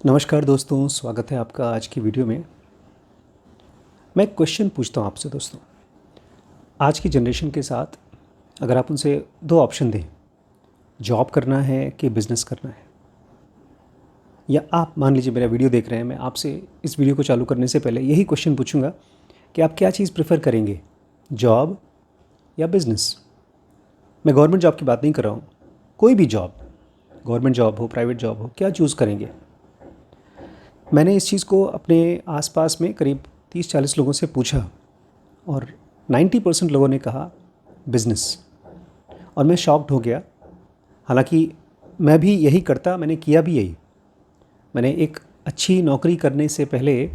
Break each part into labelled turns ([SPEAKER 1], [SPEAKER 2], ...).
[SPEAKER 1] नमस्कार दोस्तों, स्वागत है आपका आज की वीडियो में। मैं एक क्वेश्चन पूछता हूँ आपसे दोस्तों। आज की जनरेशन के साथ अगर आप उनसे दो ऑप्शन दें, जॉब करना है कि बिज़नेस करना है, या आप मान लीजिए मेरा वीडियो देख रहे हैं, मैं आपसे इस वीडियो को चालू करने से पहले यही क्वेश्चन पूछूंगा कि आप क्या चीज़ प्रेफर करेंगे, जॉब या बिज़नेस। मैं गवर्नमेंट जॉब की बात नहीं कर रहा हूँ, कोई भी जॉब, गवर्नमेंट जॉब हो, प्राइवेट जॉब हो, क्या चूज़ करेंगे। मैंने इस चीज़ को अपने आसपास में करीब 30-40 लोगों से पूछा और 90% लोगों ने कहा बिज़नेस, और मैं शॉक्ड हो गया। हालांकि मैं भी यही करता, मैंने किया भी यही। मैंने एक अच्छी नौकरी करने से पहले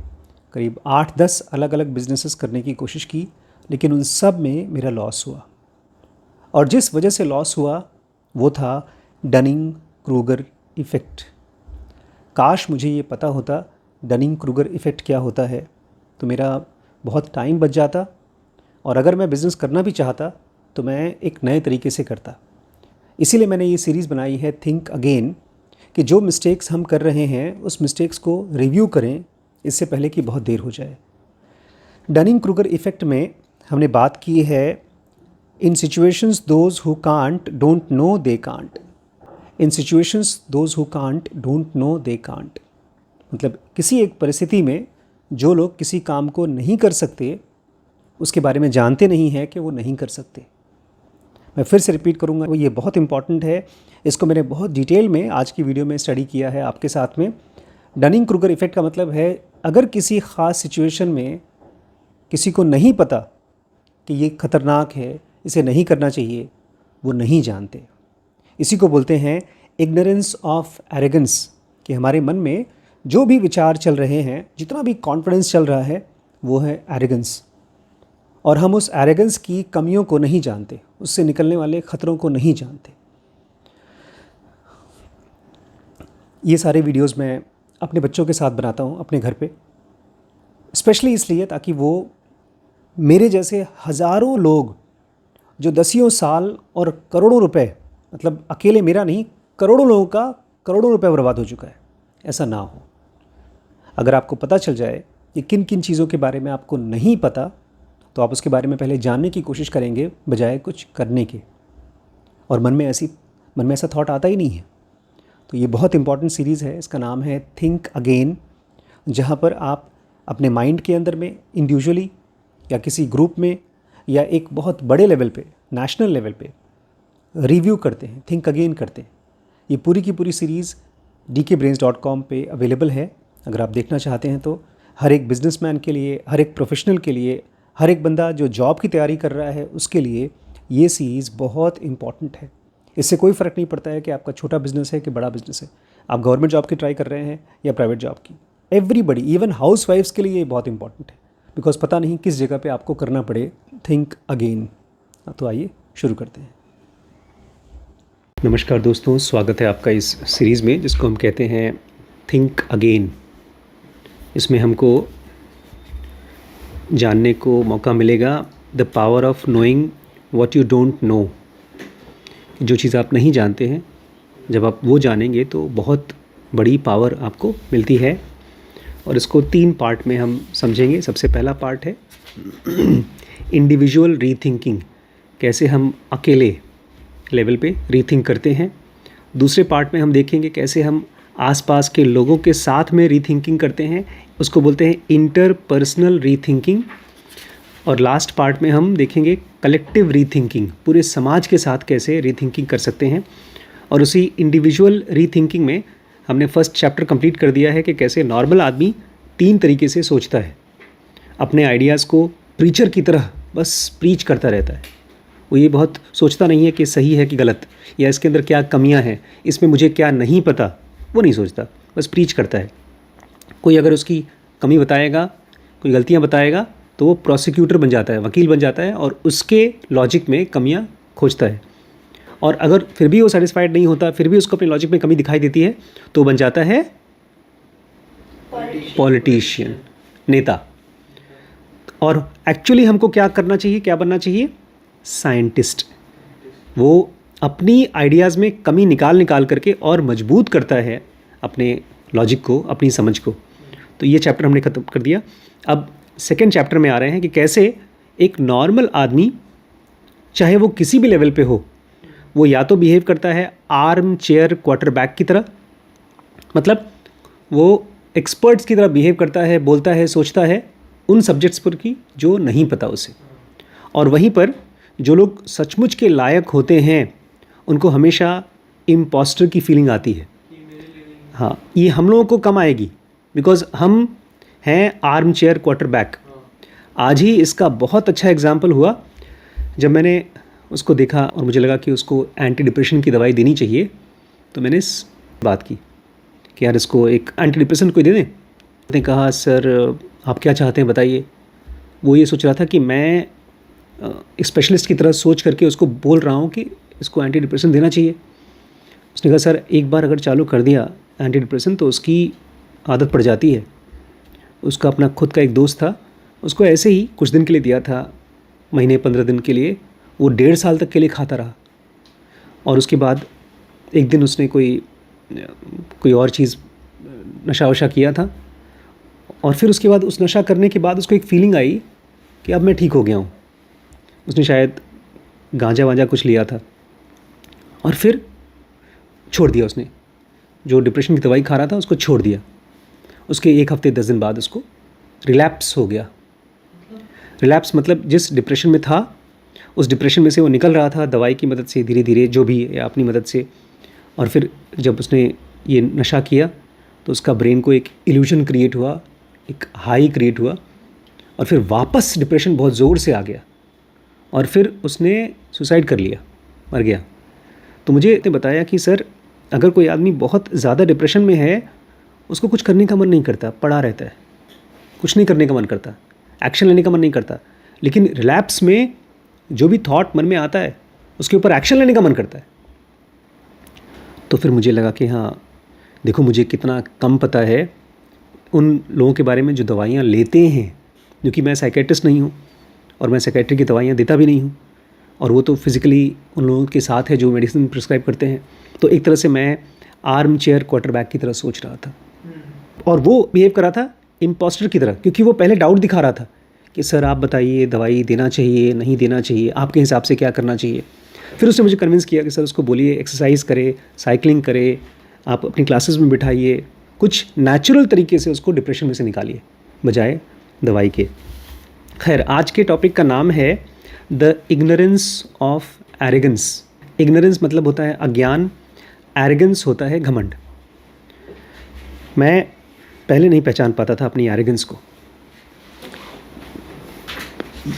[SPEAKER 1] करीब 8-10 अलग अलग बिजनेसेस करने की कोशिश की, लेकिन उन सब में मेरा लॉस हुआ। और जिस वजह से लॉस हुआ वो था डनिंग क्रूगर इफ़ेक्ट। काश मुझे ये पता होता डनिंग क्रूगर इफ़ेक्ट क्या होता है, तो मेरा बहुत टाइम बच जाता, और अगर मैं बिज़नेस करना भी चाहता तो मैं एक नए तरीके से करता। इसीलिए मैंने ये सीरीज़ बनाई है थिंक अगेन, कि जो मिस्टेक्स हम कर रहे हैं उस मिस्टेक्स को रिव्यू करें इससे पहले कि बहुत देर हो जाए। डनिंग क्रूगर इफ़ेक्ट में हमने बात की है in situations those who can't don't know they can't. In situations those who can't don't know they can't, मतलब किसी एक परिस्थिति में जो लोग किसी काम को नहीं कर सकते उसके बारे में जानते नहीं हैं कि वो नहीं कर सकते। मैं फिर से रिपीट करूँगा, ये बहुत इंपॉर्टेंट है। इसको मैंने बहुत डिटेल में आज की वीडियो में स्टडी किया है आपके साथ में। डनिंग क्रूगर इफ़ेक्ट का मतलब है अगर किसी ख़ास सिचुएशन में किसी को नहीं पता कि ये ख़तरनाक है, इसे नहीं करना चाहिए, वो नहीं जानते। इसी को बोलते हैं इग्नोरेंस ऑफ एरोगेंस, कि हमारे मन में जो भी विचार चल रहे हैं, जितना भी कॉन्फिडेंस चल रहा है, वो है एरोगेंस। और हम उस एरोगेंस की कमियों को नहीं जानते, उससे निकलने वाले ख़तरों को नहीं जानते। ये सारे वीडियोस मैं अपने बच्चों के साथ बनाता हूँ अपने घर पे, स्पेशली इसलिए ताकि वो मेरे जैसे हज़ारों लोग जो दसियों साल और करोड़ों रुपए, मतलब अकेले मेरा नहीं, करोड़ों लोगों का करोड़ों रुपए बर्बाद हो चुका है, ऐसा ना हो। अगर आपको पता चल जाए कि किन किन चीज़ों के बारे में आपको नहीं पता, तो आप उसके बारे में पहले जानने की कोशिश करेंगे बजाय कुछ करने के, और मन में ऐसा थॉट आता ही नहीं है। तो ये बहुत इंपॉर्टेंट सीरीज़ है, इसका नाम है थिंक अगेन, जहाँ पर आप अपने माइंड के अंदर में इंडिविजुअली या किसी ग्रुप में या एक बहुत बड़े लेवल पे, नेशनल लेवल पे रिव्यू करते हैं, थिंक अगेन करते हैं। ये पूरी की पूरी सीरीज़ dkbrains.com पे अवेलेबल है। अगर आप देखना चाहते हैं तो हर एक बिजनेसमैन के लिए, हर एक प्रोफेशनल के लिए, हर एक बंदा जो जॉब की तैयारी कर रहा है उसके लिए ये सीरीज़ बहुत इंपॉर्टेंट है। इससे कोई फ़र्क नहीं पड़ता है कि आपका छोटा बिजनेस है कि बड़ा बिजनेस है, आप गवर्नमेंट जॉब की ट्राई कर रहे हैं या प्राइवेट जॉब की। एवरीबडी, इवन हाउस वाइफ्स के लिए ये बहुत इंपॉर्टेंट है, बिकॉज पता नहीं किस जगह पे आपको करना पड़े थिंक अगेन। तो आइए शुरू करते हैं। नमस्कार दोस्तों, स्वागत है आपका इस सीरीज़ में जिसको हम कहते हैं थिंक अगेन। इसमें हमको जानने को मौका मिलेगा the power of knowing what you don't no. जो चीज़ आप नहीं जानते हैं, जब आप वो जानेंगे तो बहुत बड़ी पावर आपको मिलती है। और इसको 3 पार्ट में हम समझेंगे। सबसे पहला पार्ट है इंडिविजुअल रीथिंकिंग, कैसे हम अकेले लेवल पे रीथिंक करते हैं। दूसरे पार्ट में हम देखेंगे कैसे हम आसपास के लोगों के साथ में रीथिंकिंग करते हैं, उसको बोलते हैं इंटरपर्सनल रीथिंकिंग। और लास्ट पार्ट में हम देखेंगे कलेक्टिव रीथिंकिंग, पूरे समाज के साथ कैसे रीथिंकिंग कर सकते हैं। और उसी इंडिविजुअल रीथिंकिंग में हमने फर्स्ट चैप्टर कंप्लीट कर दिया है कि कैसे नॉर्मल आदमी 3 तरीके से सोचता है। अपने आइडियाज़ को प्रीचर की तरह बस प्रीच करता रहता है। वो ये बहुत सोचता नहीं है कि सही है कि गलत, या इसके अंदर क्या कमियां हैं, इसमें मुझे क्या नहीं पता, वो नहीं सोचता, बस प्रीच करता है। कोई अगर उसकी कमी बताएगा, कोई गलतियां बताएगा, तो वो प्रोसिक्यूटर बन जाता है, वकील बन जाता है, और उसके लॉजिक में कमियां खोजता है। और अगर फिर भी वो सेटिस्फाइड नहीं होता, फिर भी उसको अपने लॉजिक में कमी दिखाई देती है, तो बन जाता है पॉलिटिशियन, नेता। और एक्चुअली हमको क्या करना चाहिए, क्या बनना चाहिए? साइंटिस्ट। वो अपनी आइडियाज़ में कमी निकाल करके और मजबूत करता है अपने लॉजिक को, अपनी समझ को। तो ये चैप्टर हमने ख़त्म कर दिया। अब सेकेंड चैप्टर में आ रहे हैं कि कैसे एक नॉर्मल आदमी, चाहे वो किसी भी लेवल पे हो, वो या तो बिहेव करता है आर्म चेयर क्वार्टरबैक की तरह, मतलब वो एक्सपर्ट्स की तरह बिहेव करता है, बोलता है, सोचता है उन सब्जेक्ट्स पर की जो नहीं पता उसे, और वहीं पर जो लोग सचमुच के लायक होते हैं उनको हमेशा इम्पोस्टर की फीलिंग आती है। हाँ, ये हम लोगों को कम आएगी बिकॉज हम हैं आर्म चेयर क्वार्टरबैक। आज ही इसका बहुत अच्छा एग्जाम्पल हुआ जब मैंने उसको देखा और मुझे लगा कि उसको एंटी डिप्रेशन की दवाई देनी चाहिए, तो मैंने इस बात की कि यार इसको एक एंटी डिप्रेशन कोई दे दें। उसने कहा सर आप क्या चाहते हैं बताइए। वो ये सोच रहा था कि मैं एक स्पेशलिस्ट की तरह सोच करके उसको बोल रहा हूँ कि इसको एंटी डिप्रेशन देना चाहिए। उसने कहा सर एक बार अगर चालू कर दिया एंटी डिप्रेशन तो उसकी आदत पड़ जाती है। उसका अपना खुद का एक दोस्त था, उसको ऐसे ही कुछ दिन के लिए दिया था, महीने 15 दिन के लिए, वो 1.5 साल तक के लिए खाता रहा। और उसके बाद एक दिन उसने कोई और चीज़ नशा वशा किया था, और फिर उसके बाद उस नशा करने के बाद उसको एक फीलिंग आई कि अब मैं ठीक हो गया हूँ। उसने शायद गांजा वांजा कुछ लिया था और फिर छोड़ दिया। उसने जो डिप्रेशन की दवाई खा रहा था उसको छोड़ दिया। उसके 1 हफ्ते 10 दिन बाद उसको रिलैप्स हो गया। रिलैप्स मतलब जिस डिप्रेशन में था उस डिप्रेशन में से वो निकल रहा था दवाई की मदद से, धीरे धीरे जो भी या अपनी मदद से। और फिर जब उसने ये नशा किया तो उसका ब्रेन को एक इल्यूजन क्रिएट हुआ, एक हाई क्रिएट हुआ, और फिर वापस डिप्रेशन बहुत ज़ोर से आ गया और फिर उसने सुसाइड कर लिया, मर गया। तो मुझे इतने बताया कि सर अगर कोई आदमी बहुत ज़्यादा डिप्रेशन में है, उसको कुछ करने का मन नहीं करता, पड़ा रहता है, कुछ नहीं करने का मन करता, एक्शन लेने का मन नहीं करता, लेकिन रिलैप्स में जो भी थॉट मन में आता है उसके ऊपर एक्शन लेने का मन करता है। तो फिर मुझे लगा कि हाँ देखो मुझे कितना कम पता है उन लोगों के बारे में जो दवाइयाँ लेते हैं, क्योंकि मैं साइकेट्रिस्ट नहीं हूँ और मैं साइकेट्री की दवाइयाँ देता भी नहीं हूँ, और वो तो फिज़िकली उन लोगों के साथ है जो मेडिसिन प्रिस्क्राइब करते हैं। तो एक तरह से मैं आर्म चेयर क्वार्टरबैक की तरह सोच रहा था और वो बिहेव कर रहा था इम्पोस्टर की तरह, क्योंकि वो पहले डाउट दिखा रहा था कि सर आप बताइए दवाई देना चाहिए नहीं देना चाहिए, आपके हिसाब से क्या करना चाहिए। फिर उसने मुझे कन्विंस किया कि सर उसको बोलिए एक्सरसाइज करे, साइकिलिंग करे, आप अपनी क्लासेस में बिठाइए, कुछ नेचुरल तरीके से उसको डिप्रेशन में से निकालिए बजाय दवाई के। खैर आज के टॉपिक का नाम है the ignorance of arrogance. Ignorance मतलब होता है अज्ञान, एरोगेंस होता है घमंड। मैं पहले नहीं पहचान पाता था अपनी एरोगेंस को।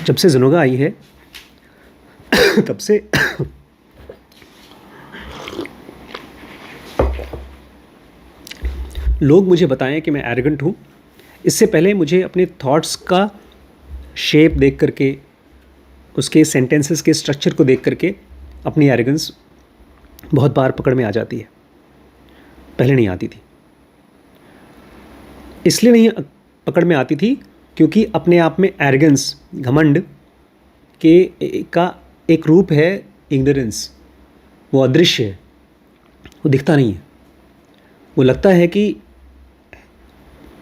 [SPEAKER 1] जब से ज़ुनोगा आई है तब से लोग मुझे बताएं कि मैं एरोगेंट हूँ। इससे पहले मुझे अपने थॉट्स का शेप देख करके, उसके सेंटेंसेस के स्ट्रक्चर को देख करके अपनी एरोगेंस बहुत बार पकड़ में आ जाती है। पहले नहीं आती थी। इसलिए नहीं पकड़ में आती थी क्योंकि अपने आप में एरोगेंस, घमंड का एक रूप है इग्नोरेंस। वो अदृश्य है, वो दिखता नहीं है। वो लगता है कि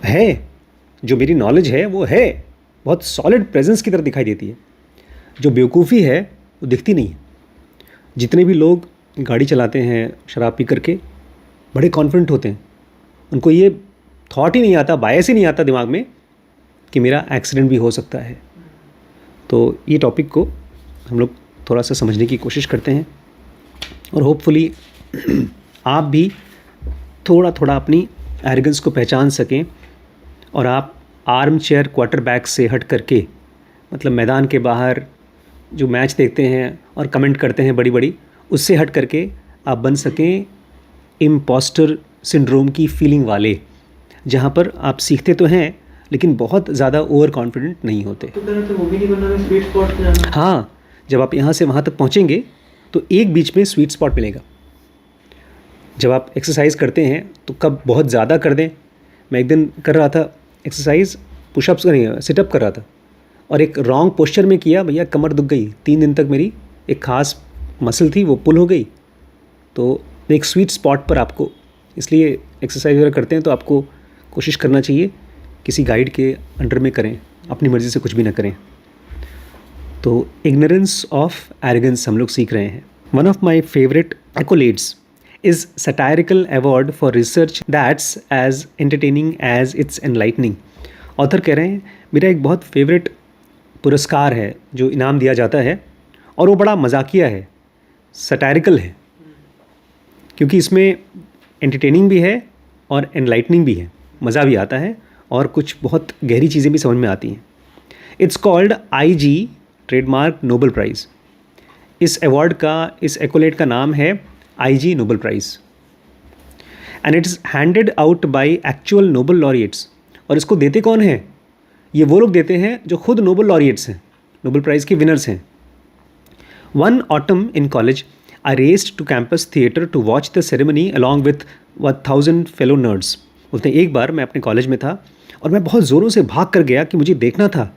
[SPEAKER 1] है, जो मेरी नॉलेज है वो है, बहुत सॉलिड प्रेजेंस की तरह दिखाई देती है। जो बेवकूफ़ी है वो दिखती नहीं है। जितने भी लोग गाड़ी चलाते हैं शराब पी करके, बड़े कॉन्फिडेंट होते हैं, उनको ये थॉट ही नहीं आता, बायस ही नहीं आता दिमाग में कि मेरा एक्सीडेंट भी हो सकता है। तो ये टॉपिक को हम लोग थोड़ा सा समझने की कोशिश करते हैं और होपफुली आप भी थोड़ा थोड़ा अपनी एरोगेंस को पहचान सकें और आप आर्म चेयर क्वार्टरबैक से हट करके, मतलब मैदान के बाहर जो मैच देखते हैं और कमेंट करते हैं बड़ी बड़ी, उससे हट करके आप बन सकें इम्पोस्टर सिंड्रोम की फीलिंग वाले, जहाँ पर आप सीखते तो हैं लेकिन बहुत ज़्यादा ओवर कॉन्फिडेंट नहीं होते।
[SPEAKER 2] तो वो भी नहीं बनना, स्वीट स्पॉट पे जाना।
[SPEAKER 1] हाँ, जब आप यहाँ से वहाँ तक पहुँचेंगे तो एक बीच में स्वीट स्पॉट मिलेगा। जब आप एक्सरसाइज करते हैं तो कब बहुत ज़्यादा कर दें। मैं एक दिन कर रहा था एक्सरसाइज, पुशअप्स नहीं, सिटअप कर रहा था और एक रॉन्ग पोस्चर में किया, भैया कमर दुख गई। 3 दिन तक मेरी एक ख़ास मसल थी वो पुल हो गई। तो एक स्वीट स्पॉट पर आपको, इसलिए एक्सरसाइज वगैरह करते हैं तो आपको कोशिश करना चाहिए किसी गाइड के अंडर में करें, अपनी मर्ज़ी से कुछ भी ना करें। तो इग्नोरेंस ऑफ एरोगेंस हम लोग सीख रहे हैं। One of my favourite accolades is satirical award for research that's as entertaining as it's enlightening। Author कह रहे हैं मेरा एक बहुत फेवरेट पुरस्कार है जो इनाम दिया जाता है और वो बड़ा मजाकिया है, सटायरिकल है, क्योंकि इसमें एंटरटेनिंग भी है और एनलाइटनिंग भी है, मज़ा भी आता है और कुछ बहुत गहरी चीज़ें भी समझ में आती हैं। It's called IG trademark Nobel Prize. इस अवार्ड का, इस एक्कोलेट का नाम है IG Nobel Prize and it's handed out by actual Nobel laureates. और इसको देते कौन है? ये वो लोग देते हैं जो खुद नोबल लॉरिएट्स हैं, नोबल प्राइज़ के विनर्स हैं। One autumn in college I raced to campus theatre to watch the ceremony along with 1000 fellow nerds. बोलते हैं एक बार मैं अपने कॉलेज में था और मैं बहुत ज़ोरों से भाग कर गया कि मुझे देखना था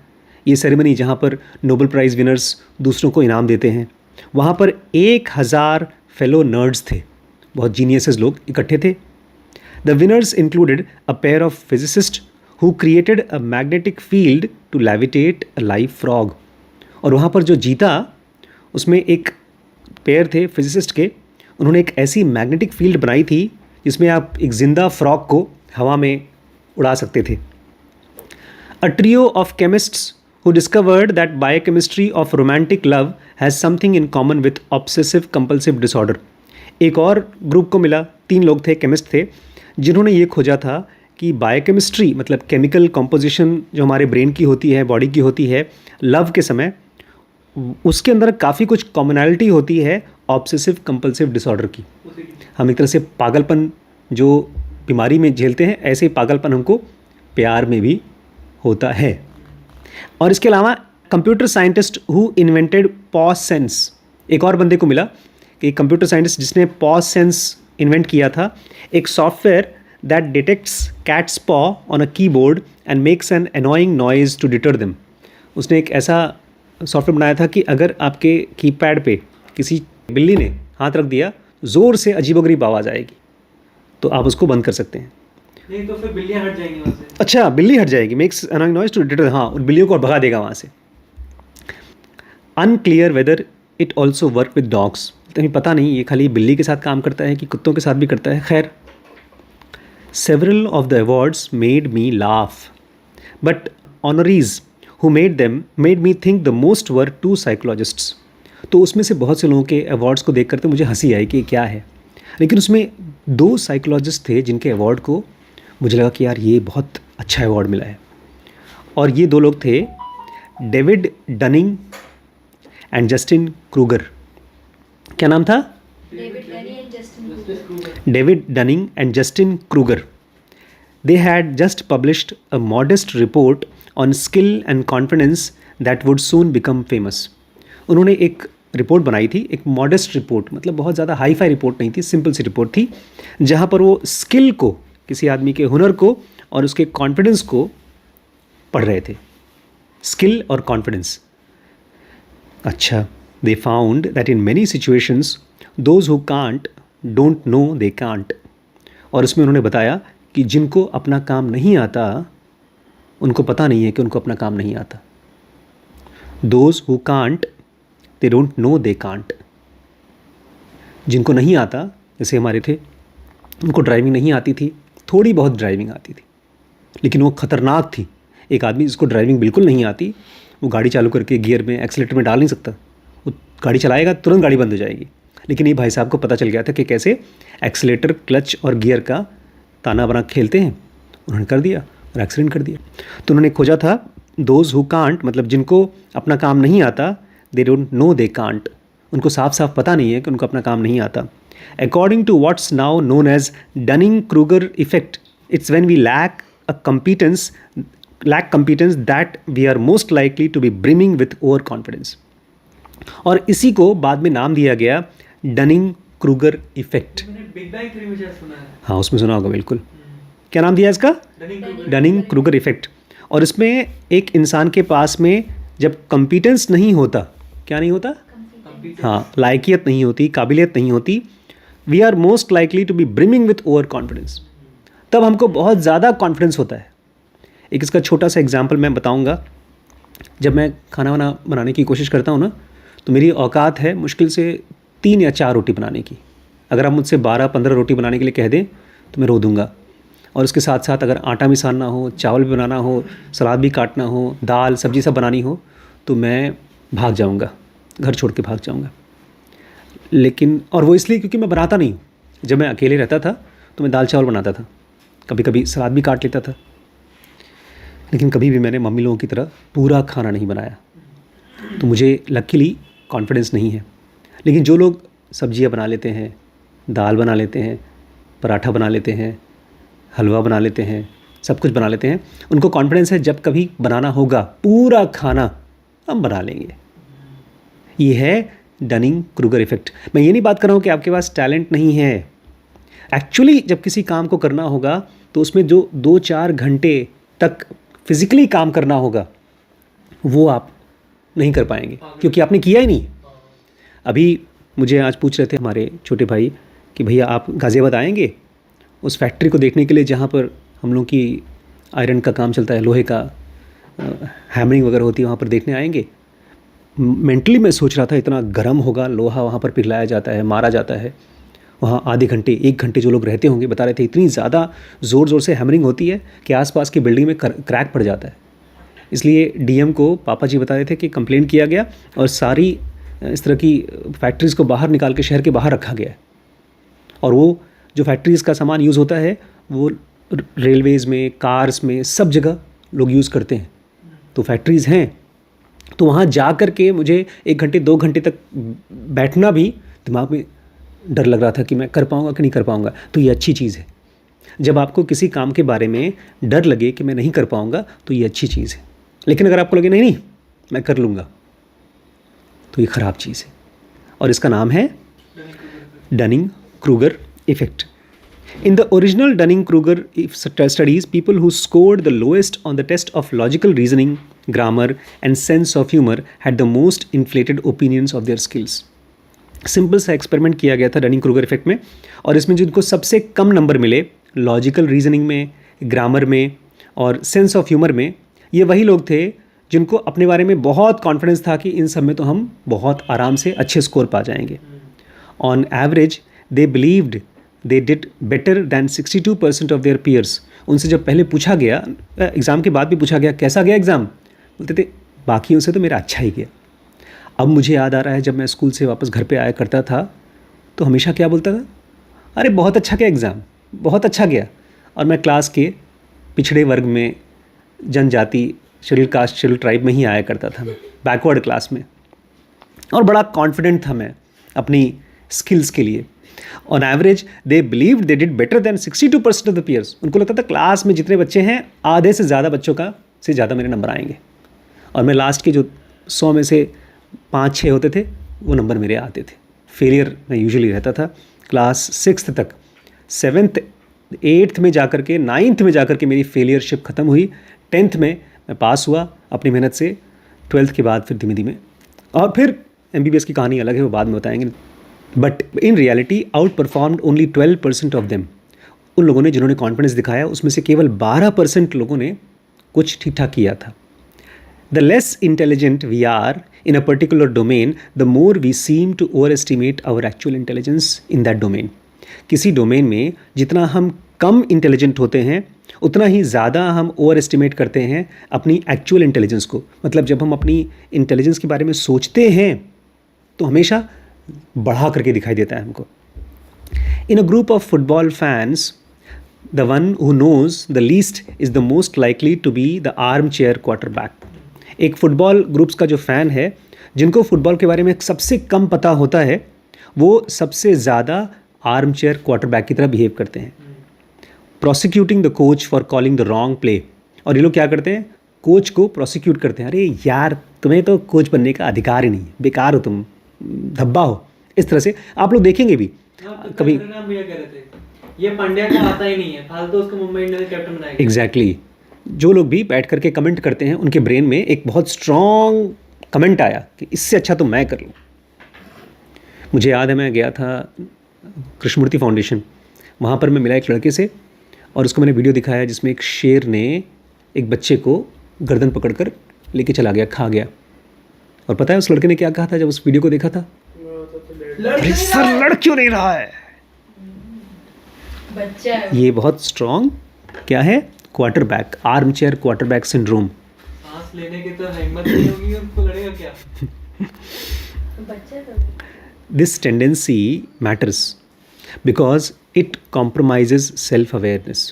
[SPEAKER 1] ये सेरेमनी जहाँ पर नोबल प्राइज़ विनर्स दूसरों को इनाम देते हैं। वहाँ पर 1000 फेलो नर्ड्स थे, बहुत जीनियसेस लोग इकट्ठे थे। The winners included a pair of physicist who created a magnetic field to levitate a live frog. और वहाँ पर जो जीता उसमें एक पेयर थे फिजिसिस्ट के, उन्होंने एक ऐसी मैग्नेटिक फील्ड बनाई थी जिसमें आप एक जिंदा फ्रॉग को हवा में उड़ा सकते थे। A trio of chemists who discovered that biochemistry of romantic love has something in common with obsessive compulsive disorder। एक और ग्रुप को मिला, 3 लोग थे, केमिस्ट थे, जिन्होंने ये खोजा था कि बायोकेमिस्ट्री मतलब केमिकल कॉम्पोजिशन जो हमारे ब्रेन की होती है, बॉडी की होती है, लव के समय उसके अंदर काफ़ी कुछ कॉमनैलिटी होती है ऑब्सेसिव कंपल्सिव डिसऑर्डर की। हम एक तरह से पागलपन जो बीमारी में झेलते हैं, ऐसे ही पागलपन हमको प्यार में भी होता है। और इसके अलावा computer scientist who invented PawSense, एक और बंदे को मिला कि कंप्यूटर साइंटिस्ट जिसने पॉज सेंस इन्वेंट किया था, एक software that detects cats paw on a keyboard and makes an annoying noise to deter them. उसने एक ऐसा सॉफ्टवेयर बनाया था कि अगर आपके कीपैड पे किसी बिल्ली ने हाथ रख दिया, ज़ोर से अजीबोगरीब आवाज़ आएगी, तो आप उसको बंद कर सकते हैं।
[SPEAKER 2] नहीं तो फिर बिल्लियाँ हट जाएंगी वहाँ से।
[SPEAKER 1] अच्छा, बिल्ली हट जाएगी, makes annoying noise to deter, हाँ, उन बिल्लियों को भगा देगा वहाँ से। Unclear whether it also work with dogs. तो पता नहीं ये खाली बिल्ली के साथ काम करता है कि कुत्तों के साथ भी करता है। खैर, several of the awards made me laugh but ऑनरीज who made me think the most were 2 psychologists. तो उसमें से बहुत से लोगों के अवार्ड्स को देख कर तो मुझे हंसी आई कि क्या है, लेकिन उसमें 2 साइकोलॉजिस्ट थे जिनके अवार्ड को मुझे लगा कि यार ये बहुत अच्छा अवार्ड मिला है। और ये 2 लोग थे David Dunning and Justin Kruger. क्या नाम था? David Dunning and Justin Kruger. They had just published a modest report on skill and confidence that would soon become famous. उन्होंने एक रिपोर्ट बनाई थी, एक मॉडेस्ट रिपोर्ट, मतलब बहुत ज़्यादा हाई फाई रिपोर्ट नहीं थी, सिंपल सी रिपोर्ट थी, जहाँ पर वो स्किल को, किसी आदमी के हुनर को और उसके कॉन्फिडेंस को पढ़ रहे थे। स्किल और कॉन्फिडेंस। अच्छा, they found that in many situations those who can't don't know they can't. और उसमें उन्होंने बताया कि जिनको अपना काम नहीं आता उनको पता नहीं है कि उनको अपना काम नहीं आता। Those who can't they don't know they can't. जिनको नहीं आता, जैसे हमारे थे, उनको ड्राइविंग नहीं आती थी, थोड़ी बहुत ड्राइविंग आती थी, लेकिन वो ख़तरनाक थी। एक आदमी जिसको ड्राइविंग बिल्कुल नहीं आती, वो गाड़ी चालू करके गियर में, एक्सीलेटर में डाल नहीं सकता, वो गाड़ी चलाएगा तुरंत गाड़ी बंद हो जाएगी। लेकिन ये भाई साहब को पता चल गया था कि कैसे एक्सीलेटर, क्लच और गियर का ताना बाना खेलते हैं। उन्होंने कर दिया और एक्सीडेंट कर दिया। तो उन्होंने खोजा था दोज हु कांट, मतलब जिनको अपना काम नहीं आता, they don't know they can't, उनको साफ साफ पता नहीं है कि उनको अपना काम नहीं आता। According to what's now known as Dunning-Kruger effect, it's when we lack competence that we are most likely to be brimming with overconfidence। और इसी को बाद में नाम दिया गया Dunning Kruger effect.
[SPEAKER 2] Big bang theory में शायद सुना है।
[SPEAKER 1] हाँ, उसमें सुना होगा बिल्कुल। क्या नाम दिया इसका? Dunning Kruger effect. और इसमें एक इंसान के पास में जब कंपिटेंस नहीं होता, क्या नहीं होता? हाँ, लायकियत नहीं होती, काबिलियत नहीं होती, we are most likely to be brimming with over confidence. तब हमको बहुत ज़्यादा कॉन्फिडेंस होता है। एक इसका छोटा सा एग्जांपल मैं बताऊंगा। जब मैं खाना वाना बनाने की कोशिश करता हूँ ना, तो मेरी औकात है मुश्किल से 3 या 4 रोटी बनाने की। अगर आप मुझसे 12-15 रोटी बनाने के लिए कह दें तो मैं रो दूँगा। और उसके साथ साथ अगर आटा भी सानना हो, चावल भी बनाना हो, सलाद भी काटना हो, दाल सब्जी सब बनानी हो, तो मैं भाग जाऊँगा, घर छोड़ के भाग जाऊँगा। लेकिन और वो इसलिए क्योंकि मैं बनाता नहीं हूँ। जब मैं अकेले रहता था तो मैं दाल चावल बनाता था, कभी कभी सलाद भी काट लेता था, लेकिन कभी भी मैंने मम्मी लोगों की तरह पूरा खाना नहीं बनाया। तो मुझे लकीली कॉन्फिडेंस नहीं है। लेकिन जो लोग सब्जियां बना लेते हैं, दाल बना लेते हैं, पराठा बना लेते हैं, हलवा बना लेते हैं, सब कुछ बना लेते हैं, उनको कॉन्फिडेंस है जब कभी बनाना होगा पूरा खाना हम बना लेंगे। ये है डनिंग क्रूगर इफेक्ट। मैं ये नहीं बात कर रहा हूँ कि आपके पास टैलेंट नहीं है। एक्चुअली जब किसी काम को करना होगा तो उसमें जो 2-4 घंटे तक फिजिकली काम करना होगा वो आप नहीं कर पाएंगे, क्योंकि आपने किया ही नहीं। अभी मुझे आज पूछ रहे थे हमारे छोटे भाई कि भैया आप गाज़ियाबाद आएंगे उस फैक्ट्री को देखने के लिए जहाँ पर हम लोग की आयरन का काम चलता है, लोहे का हैमरिंग वगैरह होती है, वहाँ पर देखने आएंगे। मेंटली मैं सोच रहा था इतना गर्म होगा, लोहा वहाँ पर पिघलाया जाता है, मारा जाता है, वहाँ आधे घंटे 1 घंटे जो लोग रहते होंगे बता रहे थे इतनी ज़्यादा ज़ोर ज़ोर से हैमरिंग होती है कि आसपास की बिल्डिंग में क्रैक पड़ जाता है। इसलिए डीएम को पापा जी बता रहे थे कि कंप्लेंट किया गया और सारी इस तरह की फैक्ट्रीज़ को बाहर निकाल के शहर के बाहर रखा गया है। और वो जो फैक्ट्रीज़ का सामान यूज़ होता है वो रेलवेज़ में, कार्स में, सब जगह लोग यूज़ करते हैं। तो फैक्ट्रीज़ हैं तो वहाँ जा कर के मुझे 1 घंटे 2 घंटे तक बैठना भी दिमाग में डर लग रहा था कि मैं कर पाऊँगा कि नहीं कर पाऊँगा। तो ये अच्छी चीज़ है। जब आपको किसी काम के बारे में डर लगे कि मैं नहीं कर पाऊँगा तो ये अच्छी चीज़ है। लेकिन अगर आपको लगे नहीं नहीं मैं कर लूँगा तो ये ख़राब चीज़ है। और इसका नाम है Dunning Kruger effect. In the original Dunning-Kruger studies, people who scored the lowest on the test of logical reasoning, grammar, and sense of humor had the most inflated opinions of their skills. Simple सा experiment किया गया था Dunning Kruger effect में, और इसमें जिनको सबसे कम number मिले लॉजिकल रीजनिंग में, ग्रामर में और सेंस ऑफ ह्यूमर में, ये वही लोग थे जिनको अपने बारे में बहुत कॉन्फिडेंस था कि इन सब में तो हम बहुत आराम से अच्छे स्कोर पा जाएंगे। On average they believed they did better than 62% of their peers. उनसे जब पहले पूछा गया, एग्ज़ाम के बाद भी पूछा गया कैसा गया एग्ज़ाम, बोलते थे बाकियों से तो मेरा अच्छा ही गया। अब मुझे याद आ रहा है जब मैं स्कूल से वापस घर पे आया करता था तो हमेशा क्या बोलता था, अरे बहुत अच्छा गया एग्ज़ाम, बहुत अच्छा गया। और मैं क्लास के पिछड़े वर्ग में, जनजाति, शेड्यूल कास्ट, शेड्यूल ट्राइब में ही आया करता था, बैकवर्ड क्लास में, और बड़ा कॉन्फिडेंट था मैं अपनी स्किल्स के लिए। On average they believe they did better than 62% of the peers. उनको लगता था क्लास में जितने बच्चे हैं आधे से ज़्यादा बच्चों का से ज़्यादा मेरे नंबर आएंगे, और मैं लास्ट के जो 100 में से 5-6 होते थे वो नंबर मेरे आते थे। फेलियर मैं यूजुअली रहता था क्लास 6th तक। 7th 8th में जाकर के 9th में जाकर के मेरी फेलियरशिप ख़त्म हुई। 10th में मैं पास हुआ अपनी मेहनत से। 12th के बाद फिर धीमे धीमे, और फिर MBBS की कहानी अलग है, वो बाद में बताएंगे। But in reality out performed only 12% of them. उन लोगों ने जिन्होंने कॉन्फिडेंस दिखाया उसमें से केवल 12% लोगों ने कुछ ठीक ठाक किया था। The less intelligent we are in a particular domain the more we seem to over estimate our actual intelligence in that domain. किसी डोमेन में जितना हम कम इंटेलिजेंट होते हैं उतना ही ज़्यादा हम ओवर एस्टिमेट करते हैं अपनी एक्चुअल इंटेलिजेंस को। मतलब जब हम अपनी इंटेलिजेंस के बारे में सोचते हैं तो हमेशा बढ़ा करके दिखाई देता है हमको। In a group of football fans the one who knows the least is the most likely to be the armchair quarterback. एक फुटबॉल ग्रुप्स का जो फ़ैन है जिनको फुटबॉल के बारे में सबसे कम पता होता है वो सबसे ज़्यादा आर्म चेयर क्वार्टरबैक की तरह बिहेव करते हैं। Prosecuting the coach for calling the wrong play. और ये लोग क्या करते हैं, कोच को प्रोसिक्यूट करते हैं, अरे यार तुम्हें तो कोच बनने का अधिकार ही नहीं, बेकार हो तुम, धब्बा हो। इस तरह से आप लोग देखेंगे भी कभी।
[SPEAKER 2] नाम भैया कह रहे थे ये पांड्या का आता ही नहीं है, फालतू उसको मुंबई इंडियंस कैप्टन बनाया।
[SPEAKER 1] एग्जैक्टली। जो लोग भी बैठ करके कमेंट करते हैं उनके ब्रेन में एक बहुत स्ट्रॉन्ग कमेंट आया कि इससे अच्छा तो मैं कर लूँ। मुझे याद है मैं गया था कृष्णमूर्ति फाउंडेशन, वहाँ पर मैं मिला एक लड़के से और उसको मैंने वीडियो दिखाया जिसमें एक शेर ने एक बच्चे को गर्दन पकड़कर लेके चला गया, खा गया। और पता है उस लड़के ने क्या कहा था जब उस वीडियो को देखा था? अरे सर लड़ क्यों नहीं रहा है?
[SPEAKER 3] बच्चा है।
[SPEAKER 1] ये बहुत स्ट्रॉन्ग क्या है? Quarter back, arm chair quarter back syndrome.
[SPEAKER 2] सांस लेने की तो हिम्मत नहीं होगी, उनको लड़ेगा क्या?
[SPEAKER 3] बच्चा है।
[SPEAKER 1] This tendency matters because it compromises self awareness।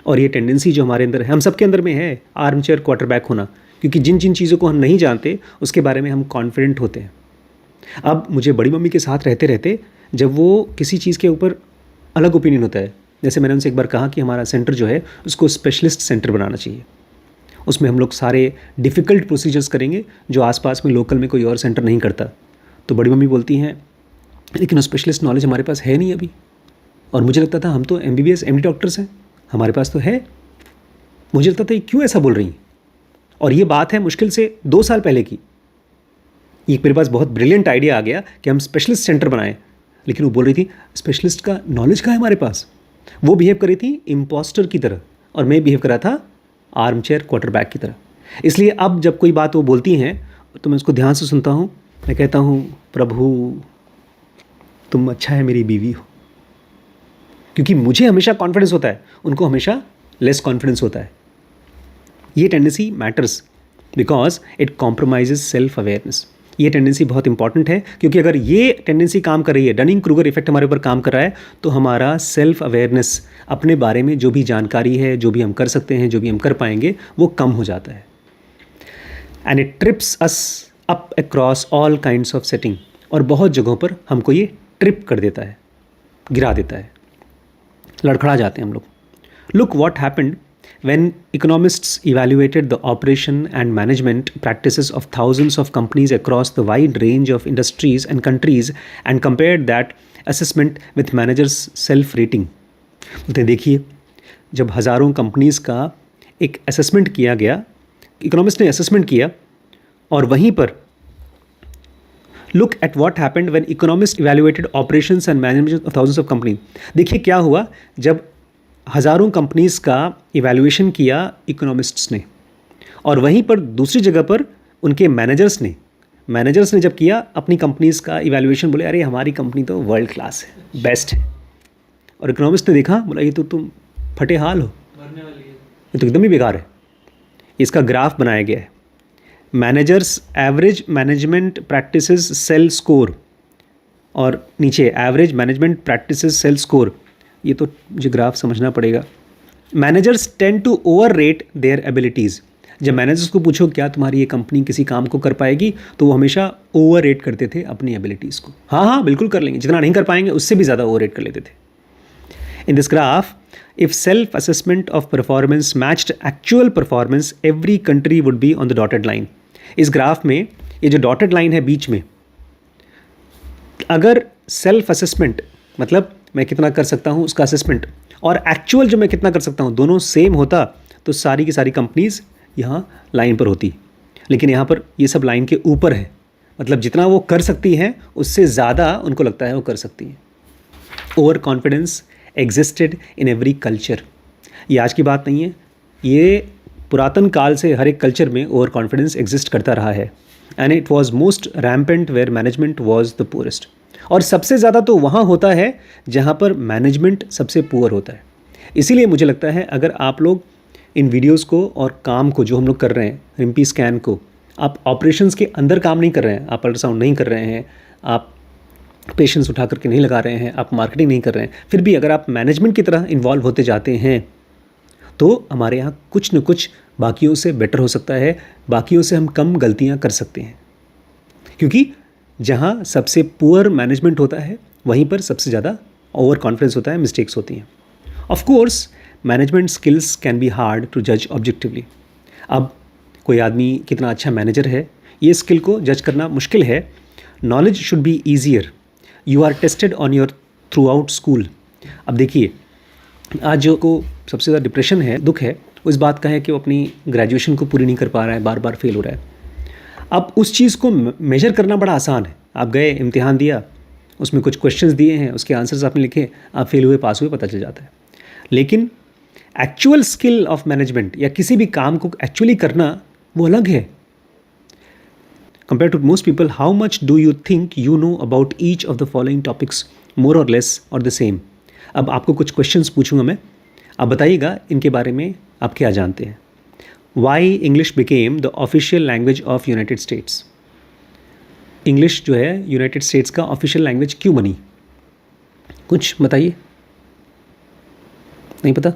[SPEAKER 1] और ये टेंडेंसी जो हमारे अंदर है, हम सबके अंदर में है, आर्म चेयर क्वार्टर बैक होना, क्योंकि जिन जिन चीज़ों को हम नहीं जानते उसके बारे में हम कॉन्फिडेंट होते हैं। अब मुझे बड़ी मम्मी के साथ रहते रहते जब वो किसी चीज़ के ऊपर अलग ओपिनियन होता है, जैसे मैंने उनसे एक बार कहा कि हमारा सेंटर जो है उसको स्पेशलिस्ट सेंटर बनाना चाहिए, उसमें हम लोग सारे डिफ़िकल्ट प्रोसीजर्स करेंगे जो आसपास में लोकल में कोई और सेंटर नहीं करता। तो बड़ी मम्मी बोलती हैं लेकिन वो स्पेशलिस्ट नॉलेज हमारे पास है नहीं अभी। और मुझे लगता था हम तो MBBS MD डॉक्टर्स हैं, हमारे पास तो है। मुझे लगता था ये क्यों ऐसा बोल रही हैं? और ये बात है मुश्किल से 2 साल पहले की। एक मेरे पास बहुत ब्रिलियंट आइडिया आ गया कि हम स्पेशलिस्ट सेंटर बनाएं, लेकिन वो बोल रही थी स्पेशलिस्ट का नॉलेज कहाँ है हमारे पास। वो बिहेव कर रही थी इम्पोस्टर की तरह और मैं बिहेव कर रहा था आर्म चेयर क्वार्टर बैक की तरह। इसलिए अब जब कोई बात वो बोलती हैं तो मैं उसको ध्यान से सुनता हूँ। मैं कहता हूँ प्रभु तुम अच्छा है मेरी बीवी हो, क्योंकि मुझे हमेशा कॉन्फिडेंस होता है, उनको हमेशा लेस कॉन्फिडेंस होता है। ये tendency matters because it compromises self awareness. ये टेंडेंसी बहुत इंपॉर्टेंट है क्योंकि अगर ये टेंडेंसी काम कर रही है, डनिंग क्रूगर इफेक्ट हमारे ऊपर काम कर रहा है, तो हमारा सेल्फ अवेयरनेस, अपने बारे में जो भी जानकारी है, जो भी हम कर सकते हैं, जो भी हम कर पाएंगे, वो कम हो जाता है। And it trips us up across all kinds of setting. और बहुत जगहों पर हमको ये ट्रिप कर देता है, गिरा देता है, लड़खड़ा जाते हैं हम लोग। Look what happened when economists evaluated the operation and management practices of thousands of companies across the wide range of industries and countries and compared that assessment with managers self-rating। बोलते हैं देखिए जब हज़ारों कंपनीज़ का एक assessment किया गया, economist ने असेसमेंट किया, और वहीं पर look at what happened when economist evaluated operations and management of thousands of company. देखिए क्या हुआ जब हज़ारों कंपनीज़ का इवैल्यूएशन किया इकोनॉमिस्ट्स ने, और वहीं पर दूसरी जगह पर उनके मैनेजर्स ने जब किया अपनी कंपनीज़ का इवैल्यूएशन, बोले अरे हमारी कंपनी तो वर्ल्ड क्लास है, बेस्ट है। और इकोनॉमिस्ट ने देखा, बोला ये तो तुम फटे हाल हो,
[SPEAKER 2] मरने वाली है।
[SPEAKER 1] ये तो एकदम ही बेकार है। इसका ग्राफ बनाया गया है, managers average management practices self score, और नीचे average management practices self score. ये तो मुझे ग्राफ समझना पड़ेगा। Managers tend to over rate their abilities. जब मैनेजर्स को पूछो क्या तुम्हारी ये कंपनी किसी काम को कर पाएगी, तो वो हमेशा ओवर रेट करते थे अपनी एबिलिटीज़ को। हाँ बिल्कुल कर लेंगे, जितना नहीं कर पाएंगे उससे भी ज़्यादा ओवर रेट कर लेते थे। In this graph if self assessment of performance matched actual performance, every country would be on the dotted line. इस ग्राफ में ये जो डॉटेड लाइन है बीच में, अगर सेल्फ असेसमेंट मतलब मैं कितना कर सकता हूँ उसका असेसमेंट, और एक्चुअल जो मैं कितना कर सकता हूँ, दोनों सेम होता, तो सारी की सारी कंपनीज़ यहाँ लाइन पर होती। लेकिन यहाँ पर ये सब लाइन के ऊपर है, मतलब जितना वो कर सकती हैं उससे ज़्यादा उनको लगता है वो कर सकती हैं। Over confidence existed in every culture. ये आज की बात नहीं है, ये पुरातन काल से हर एक कल्चर में ओवर कॉन्फिडेंस एग्जिस्ट करता रहा है। And it was most rampant where management was the poorest. और सबसे ज़्यादा तो वहाँ होता है जहाँ पर मैनेजमेंट सबसे पुअर होता है। इसीलिए मुझे लगता है अगर आप लोग इन वीडियोस को और काम को जो हम लोग कर रहे हैं, रिम्पी स्कैन को, आप ऑपरेशंस के अंदर काम नहीं कर रहे हैं, आप अल्ट्रासाउंड नहीं कर रहे हैं, आप पेशेंट्स उठा करके नहीं लगा रहे हैं, आप मार्केटिंग नहीं कर रहे हैं, फिर भी अगर आप मैनेजमेंट की तरह इन्वॉल्व होते जाते हैं तो हमारे यहाँ कुछ न कुछ बाकियों से बेटर हो सकता है, बाकियों से हम कम गलतियाँ कर सकते हैं। क्योंकि जहाँ सबसे पुअर मैनेजमेंट होता है वहीं पर सबसे ज़्यादा ओवर कॉन्फिडेंस होता है, मिस्टेक्स होती हैं। Of course management skills can be hard to जज ऑब्जेक्टिवली। अब कोई आदमी कितना अच्छा मैनेजर है, ये स्किल को जज करना मुश्किल है। Knowledge should be easier, you are tested on your throughout school. अब देखिए आज जो को सबसे ज़्यादा डिप्रेशन है, दुख है, वो इस बात का है कि वो अपनी ग्रेजुएशन को पूरी नहीं कर पा रहा है, बार बार फेल हो रहा है। अब उस चीज़ को मेजर करना बड़ा आसान है। आप गए, इम्तिहान दिया, उसमें कुछ क्वेश्चंस दिए हैं, उसके आंसर्स आपने लिखे, आप फेल हुए पास हुए पता चल जाता है। लेकिन एक्चुअल स्किल ऑफ मैनेजमेंट या किसी भी काम को एक्चुअली करना वो अलग है. Compare to most people, how much do you think you know about each of the following topics, more or less और द सेम. अब आपको कुछ क्वेश्चंस पूछूंगा मैं, आप बताइएगा इनके बारे में आप क्या जानते हैं. Why English became the official language of United States. English जो है यूनाइटेड स्टेट्स का ऑफिशियल लैंग्वेज क्यों बनी, कुछ बताइए. नहीं पता,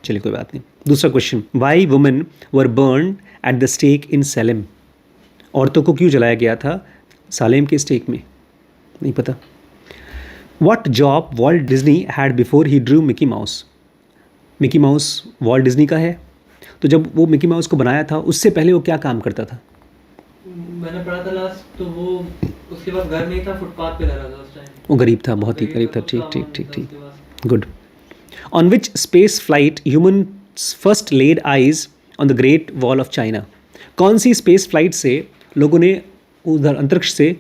[SPEAKER 1] चलिए कोई बात नहीं. दूसरा question, why women were burn at the stake in Salem. औरतों को क्यों जलाया गया था सालेम के स्टेक में, नहीं पता. What job Walt Disney had before he Drew Mickey mouse. Mickey mouse Walt Disney का है, तो जब वो मिकी माउस को बनाया था उससे पहले वो क्या काम करता था.
[SPEAKER 2] मैंने पढ़ा था लास्ट, तो वो उसके पास घर नहीं था, फुटपाथ पे रह रहा था उस टाइम.
[SPEAKER 1] वो गरीब था, बहुत ही गरीब था.
[SPEAKER 2] तो
[SPEAKER 1] ठीक
[SPEAKER 2] काम
[SPEAKER 1] ठीक
[SPEAKER 2] नहीं
[SPEAKER 1] ठीक
[SPEAKER 2] था
[SPEAKER 1] ठीक,
[SPEAKER 2] उसके पास.
[SPEAKER 1] Good. On which space flight humans first laid eyes on the great wall of China. कौन सी स्पेस फ्लाइट से लोगों ने उधर अंतरिक्ष से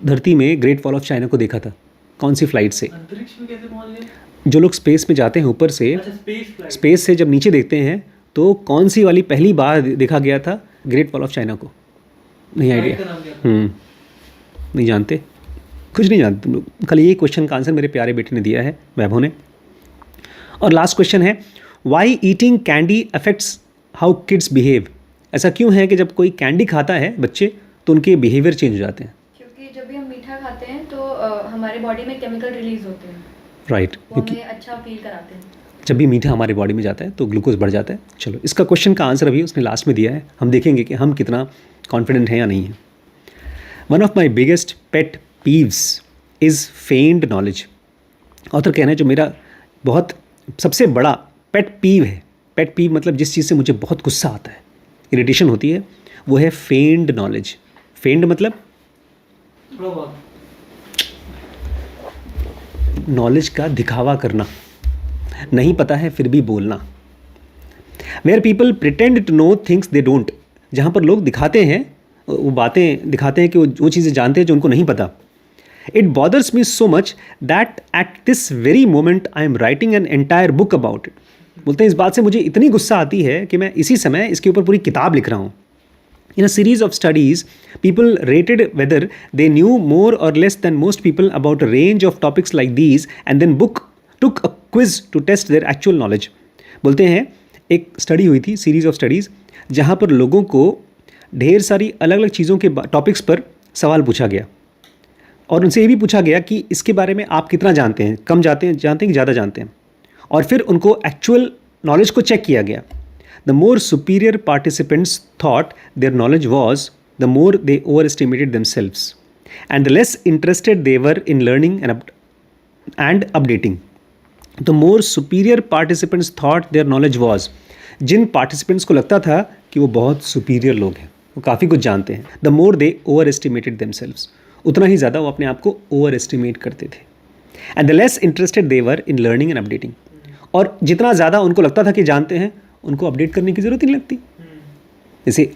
[SPEAKER 1] धरती में ग्रेट वॉल ऑफ चाइना को देखा था, कौन सी फ्लाइट से.
[SPEAKER 2] अंतरिक्ष में कैसे पहुंच गए?
[SPEAKER 1] जो लोग स्पेस में जाते हैं ऊपर से,
[SPEAKER 2] अच्छा, स्पेस फ्लाइट.
[SPEAKER 1] स्पेस से जब नीचे देखते हैं तो कौन सी वाली पहली बार देखा गया था ग्रेट वॉल ऑफ चाइना को. नहीं आइडिया.
[SPEAKER 2] फ्लाइट का नाम क्या था?
[SPEAKER 1] नहीं जानते, कुछ नहीं जानते तुम लोग. कल ये क्वेश्चन का आंसर मेरे प्यारे बेटे ने दिया है, वैभव ने. और लास्ट क्वेश्चन है, why eating candy affects how kids behave. ऐसा क्यों है कि जब कोई कैंडी खाता है बच्चे तो उनके बिहेवियर चेंज हो जाते हैं.
[SPEAKER 3] क्योंकि जब भी हम मीठा खाते हैं तो हमारे बॉडी में केमिकल रिलीज होते हैं,
[SPEAKER 1] राइट.
[SPEAKER 3] वो
[SPEAKER 1] क्योंकि
[SPEAKER 3] हमें अच्छा फील कराते हैं.
[SPEAKER 1] जब भी मीठा हमारे बॉडी में जाता है तो ग्लूकोज बढ़ जाता है. चलो, इसका क्वेश्चन का आंसर अभी उसने लास्ट में दिया है, हम देखेंगे कि हम कितना कॉन्फिडेंट हैं या नहीं है. One of my biggest pet peeves is feigned knowledge. Author कहना है जो मेरा बहुत सबसे बड़ा पेट पीव है. पेट पीव मतलब जिस चीज़ से मुझे बहुत गुस्सा आता है, इरिटेशन होती है, वो है फेन्ड नॉलेज. फेन्ड मतलब
[SPEAKER 2] थोड़ा बहुत.
[SPEAKER 1] नॉलेज का दिखावा करना, नहीं पता है फिर भी बोलना. Where people pretend to know things they don't. जहाँ पर लोग दिखाते हैं, वो बातें दिखाते हैं कि वो चीज़ें जानते हैं जो उनको नहीं पता. It bothers me so much that at this very moment I am writing an entire book about it. बोलते हैं इस बात से मुझे इतनी गुस्सा आती है कि मैं इसी समय इसके ऊपर पूरी किताब लिख रहा हूँ. In a series of studies, people rated whether they knew more or less than most people about a range of topics like these, and then took a quiz to test their actual knowledge. बोलते हैं एक study हुई थी, series of studies, जहाँ पर लोगों को ढेर सारी अलग अलग चीज़ों के टॉपिक्स पर सवाल पूछा गया और उनसे ये भी पूछा गया कि इसके बारे में आप कितना जानते हैं, कम जानते हैं कि ज़्यादा जानते हैं. और फिर उनको एक्चुअल नॉलेज को चेक किया गया. The more superior participants thought their knowledge was, the more they overestimated themselves, and the less interested they were in learning and updating. The more superior participants thought their knowledge was, Jin participants को लगता था कि वो बहुत superior लोग हैं, वो काफ़ी कुछ जानते हैं, the more they overestimated themselves, उतना ही ज़्यादा वो अपने आप को overestimate करते थे. And the less interested they were in learning and updating. और जितना ज़्यादा उनको लगता था कि जानते हैं, उनको अपडेट करने की ज़रूरत ही नहीं लगती. जैसे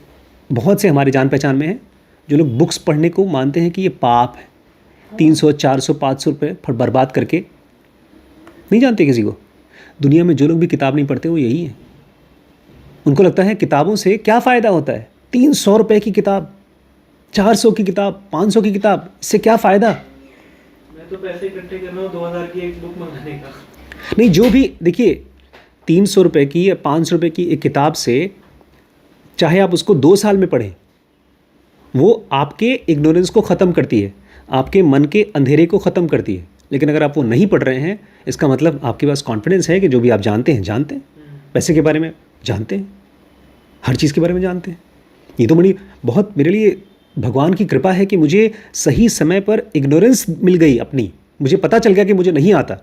[SPEAKER 1] बहुत से हमारे जान पहचान में हैं जो लोग बुक्स पढ़ने को मानते हैं कि ये पाप है. 300, 400, 500 रुपये बर्बाद करके नहीं जानते किसी को. दुनिया में जो लोग भी किताब नहीं पढ़ते वो यही हैं. उनको लगता है किताबों से क्या फ़ायदा होता है. 300 रुपये की किताब, 400 की किताब, 500 की किताब, इससे क्या फ़ायदा.
[SPEAKER 2] मैं तो पैसे इकट्ठे कर रहा हूँ 2000 की एक बुक मंगाने का.
[SPEAKER 1] नहीं, जो भी देखिए 300 रुपये की या 500 रुपये की एक किताब से चाहे आप उसको 2 साल में पढ़ें, वो आपके इग्नोरेंस को ख़त्म करती है, आपके मन के अंधेरे को ख़त्म करती है. लेकिन अगर आप वो नहीं पढ़ रहे हैं, इसका मतलब आपके पास कॉन्फिडेंस है कि जो भी आप जानते हैं जानते हैं. पैसे के बारे में जानते हैं, हर चीज़ के बारे में जानते हैं. ये तो बड़ी बहुत मेरे लिए भगवान की कृपा है कि मुझे सही समय पर इग्नोरेंस मिल गई अपनी. मुझे पता चल गया कि मुझे नहीं आता.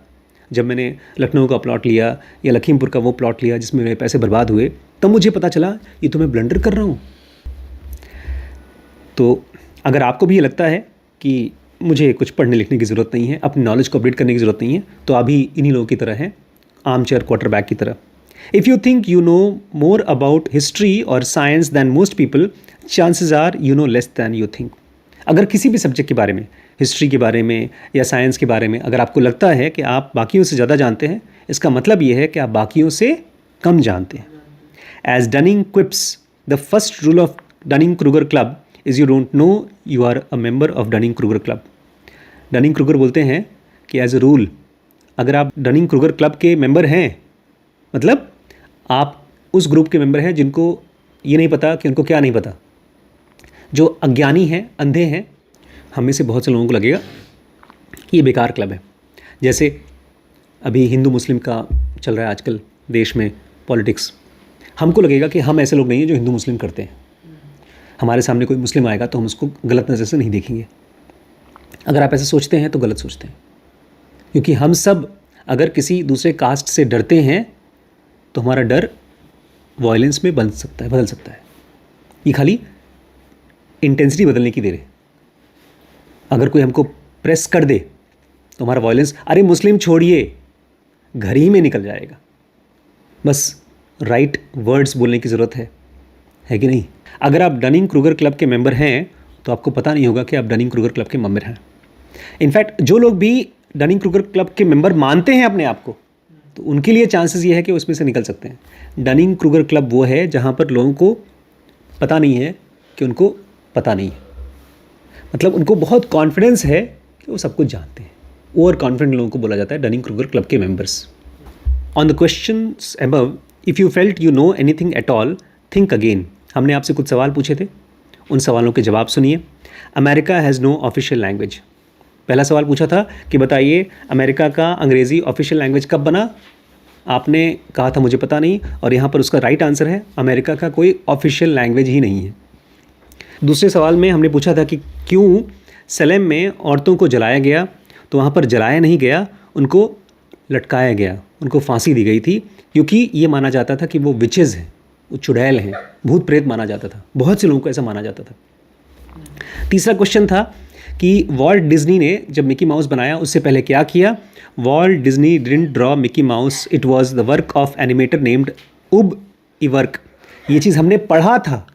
[SPEAKER 1] जब मैंने लखनऊ का प्लॉट लिया या लखीमपुर का वो प्लॉट लिया जिसमें मेरे पैसे बर्बाद हुए, तब मुझे पता चला ये तो मैं ब्लंडर कर रहा हूँ. तो अगर आपको भी ये लगता है कि मुझे कुछ पढ़ने लिखने की ज़रूरत नहीं है, अपनी नॉलेज को अपडेट करने की ज़रूरत नहीं है, तो आप भी इन्हीं लोगों की तरह हैं, आर्म चेयर क्वार्टरबैक की तरह. If you think you know more about history और science than most people, chances are you know less than you think. अगर किसी भी सब्जेक्ट के बारे में हिस्ट्री के बारे में या साइंस के बारे में अगर आपको लगता है कि आप बाकियों से ज़्यादा जानते हैं, इसका मतलब ये है कि आप बाकियों से कम जानते हैं. As Dunning quips, the first rule of Dunning Kruger club is you don't know you are a member of Dunning Kruger club. Dunning Kruger बोलते हैं कि एज अ रूल, अगर आप डनिंग क्रूगर क्लब के मेंबर हैं, मतलब आप उस ग्रुप के मेंबर हैं जिनको ये नहीं पता कि उनको क्या नहीं पता, जो अज्ञानी हैं, अंधे हैं. हम में से बहुत से लोगों को लगेगा कि ये बेकार क्लब है. जैसे अभी हिंदू मुस्लिम का चल रहा है आजकल देश में पॉलिटिक्स, हमको लगेगा कि हम ऐसे लोग नहीं हैं जो हिंदू मुस्लिम करते हैं. हमारे सामने कोई मुस्लिम आएगा तो हम उसको गलत नज़र से नहीं देखेंगे. अगर आप ऐसे सोचते हैं तो गलत सोचते हैं, क्योंकि हम सब अगर किसी दूसरे कास्ट से डरते हैं तो हमारा डर वायलेंस में बदल सकता है. ये खाली इंटेंसिटी बदलने की देर है. अगर कोई हमको प्रेस कर दे तो हमारा वायलेंस, अरे मुस्लिम छोड़िए, घर ही में निकल जाएगा. बस राइट वर्ड्स बोलने की ज़रूरत है कि नहीं. अगर आप डनिंग क्रूगर क्लब के मेंबर हैं तो आपको पता नहीं होगा कि आप डनिंग क्रूगर क्लब के मेंबर हैं. इनफैक्ट जो लोग भी डनिंग क्रूगर क्लब के मेंबर मानते हैं अपने आप को, तो उनके लिए चांसेस ये है कि उसमें से निकल सकते हैं. डनिंग क्रूगर क्लब वो है जहाँ पर लोगों को पता नहीं है कि उनको पता नहीं है. मतलब उनको बहुत कॉन्फिडेंस है कि वो सब कुछ जानते हैं. ओवर कॉन्फिडेंट लोगों को बोला जाता है डनिंग क्रूगर क्लब के members. On the questions above, if you felt you know anything at all, think again. हमने आपसे कुछ सवाल पूछे थे, उन सवालों के जवाब सुनिए. America has no official language. पहला सवाल पूछा था कि बताइए अमेरिका का अंग्रेज़ी ऑफिशियल लैंग्वेज कब बना. आपने कहा था मुझे पता नहीं, और यहाँ पर उसका राइट आंसर है अमेरिका का कोई ऑफिशियल लैंग्वेज ही नहीं है. दूसरे सवाल में हमने पूछा था कि क्यों सलेम में औरतों को जलाया गया, तो वहाँ पर जलाया नहीं गया, उनको लटकाया गया, उनको फांसी दी गई थी, क्योंकि ये माना जाता था कि वो विचेज़ हैं, वो चुड़ैल हैं, भूत प्रेत माना जाता था. बहुत से लोगों को ऐसा माना जाता था. तीसरा क्वेश्चन था कि वॉल्ट डिज्नी ने जब मिकी माउस बनाया उससे पहले क्या किया. Walt Disney didn't draw Mickey mouse, it was the work of animator named उब इवर्क. ये चीज़ हमने पढ़ा था,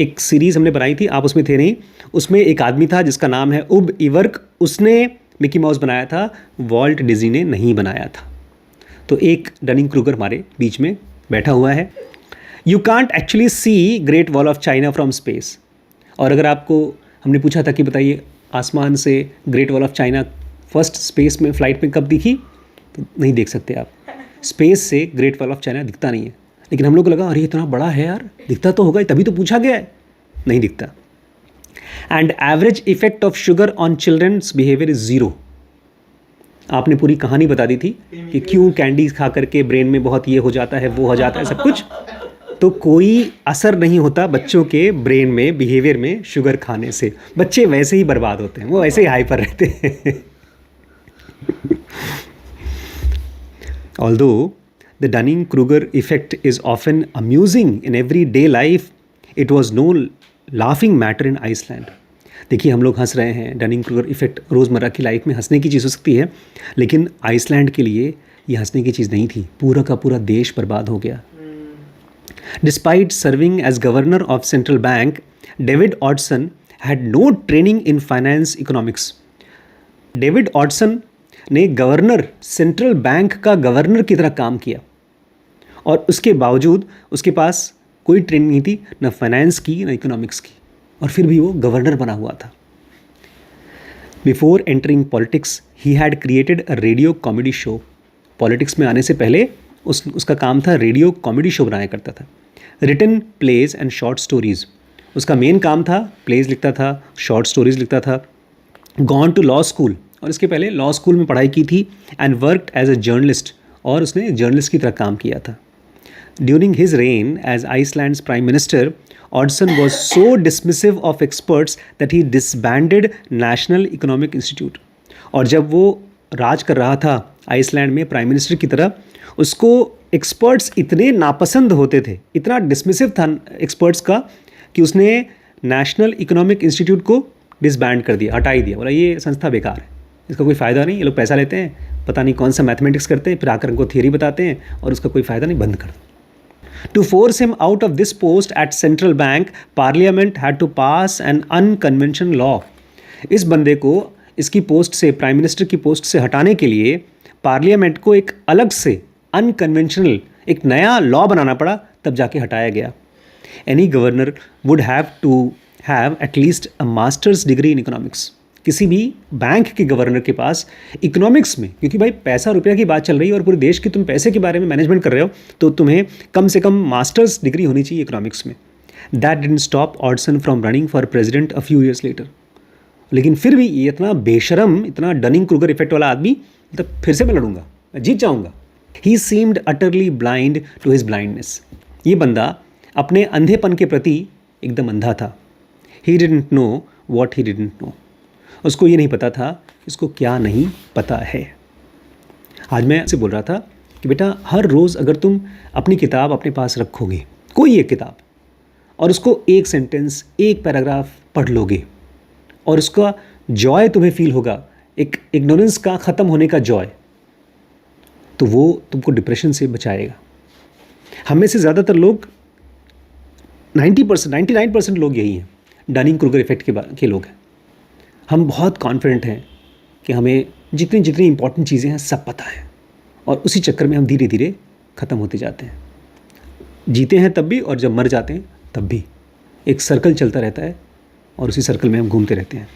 [SPEAKER 1] एक सीरीज़ हमने बनाई थी, आप उसमें थे नहीं. उसमें एक आदमी था जिसका नाम है उब इवर्क, उसने मिकी माउस बनाया था, वॉल्ट डिज्नी ने नहीं बनाया था. तो एक डनिंग क्रूगर हमारे बीच में बैठा हुआ है. You can't actually see great wall of China from space. और अगर आपको हमने पूछा था कि बताइए आसमान से great wall of China first space में फ़्लाइट में कब दिखी, तो नहीं देख सकते आप. स्पेस से ग्रेट वॉल ऑफ चाइना दिखता नहीं है. लेकिन हम लोग को लगा अरे इतना बड़ा है यार, दिखता तो होगा, तभी तो पूछा गया है. नहीं दिखता. And average effect of sugar on children's behaviour is 0. आपने पूरी कहानी बता दी थी कि क्यों कैंडी खा करके ब्रेन में बहुत ये हो जाता है, वो हो जाता है, सब कुछ. तो कोई असर नहीं होता बच्चों के ब्रेन में, बिहेवियर में शुगर खाने से. बच्चे वैसे ही बर्बाद होते हैं, वो वैसे ही हाइपर रहते हैं. Although the Dunning-Kruger effect is often amusing in everyday life, it was no laughing matter in Iceland. देखिए हम लोग हंस रहे हैं, डनिंग क्रूगर इफेक्ट रोज़मर्रा की लाइफ में हंसने की चीज़ हो सकती है, लेकिन आइसलैंड के लिए ये हंसने की चीज़ नहीं थी. पूरा का पूरा देश बर्बाद हो गया. Despite serving as governor of central bank, David Odson had no training in finance economics. David Oddsson ने गवर्नर, सेंट्रल बैंक का गवर्नर की तरह काम किया, और उसके बावजूद उसके पास कोई ट्रेनिंग नहीं थी, न फाइनेंस की न इकोनॉमिक्स की, और फिर भी वो गवर्नर बना हुआ था. Before entering politics he had created a radio comedy show. Politics में आने से पहले उसका काम था रेडियो कॉमेडी शो बनाया करता था. Written plays and short stories, उसका मेन काम था. प्लेज लिखता था, शॉर्ट स्टोरीज़ लिखता था. गॉन टू लॉ स्कूल, और इसके पहले लॉ स्कूल में पढ़ाई की थी. And worked as a journalist, और उसने जर्नलिस्ट की तरह काम किया था. During his reign as Iceland's prime minister, Oddsson was so dismissive of experts that he disbanded national economic institute. और जब वो राज कर रहा था आइसलैंड में प्राइम मिनिस्टर की तरह, उसको एक्सपर्ट्स इतने नापसंद होते थे, इतना डिसमिसिव था एक्सपर्ट्स का, कि उसने नेशनल इकोनॉमिक इंस्टीट्यूट को डिसबैंड कर दिया, हटा ही दिया. बोला ये संस्था बेकार है, इसका कोई फ़ायदा नहीं, ये लोग पैसा लेते हैं, पता नहीं कौन सा मैथमेटिक्स करते हैं, फिर आकर हमको थियरी बताते हैं, और उसका कोई फ़ायदा नहीं, बंद कर दो. To force him out of this post at central bank, Parliament had to pass an unconventional law. इस बंदे को इसकी पोस्ट से, प्राइम मिनिस्टर की पोस्ट से हटाने के लिए पार्लियामेंट को एक अलग से अनकन्वेंशनल एक नया लॉ बनाना पड़ा, तब जाके हटाया गया। Any governor would have to have at least a master's degree in economics. किसी भी बैंक के गवर्नर के पास इकोनॉमिक्स में, क्योंकि भाई पैसा रुपया की बात चल रही है और पूरे देश की तुम पैसे के बारे में मैनेजमेंट कर रहे हो, तो तुम्हें कम से कम मास्टर्स डिग्री होनी चाहिए इकोनॉमिक्स में। That didn't stop Oddsson from running for president a few years later. लेकिन फिर भी ये इतना बेशरम, इतना डनिंग क्रूगर इफेक्ट वाला आदमी, तो फिर से मैं लड़ूंगा, मैं जीत जाऊंगा। He seemed utterly blind to his blindness. ये बंदा अपने अंधेपन के प्रति एकदम अंधा था। He didn't know what he didn't know. उसको ये नहीं पता था इसको क्या नहीं पता है। आज मैं आपसे बोल रहा था कि बेटा हर रोज़ अगर तुम अपनी किताब अपने पास रखोगे, कोई एक किताब, और उसको एक सेंटेंस, एक पैराग्राफ पढ़ लोगे और उसका जॉय तुम्हें फील होगा, एक इग्नोरेंस का ख़त्म होने का जॉय, तो वो तुमको डिप्रेशन से बचाएगा। हम में से ज़्यादातर लोग 90%, 99% लोग यही हैं, डनिंग क्रूगर इफेक्ट के लोग हैं। हम बहुत कॉन्फिडेंट हैं कि हमें जितनी जितनी इंपॉर्टेंट चीज़ें हैं सब पता है, और उसी चक्कर में हम धीरे धीरे ख़त्म होते जाते हैं। जीते हैं तब भी और जब मर जाते हैं तब भी। एक सर्कल चलता रहता है और उसी सर्कल में हम घूमते रहते हैं।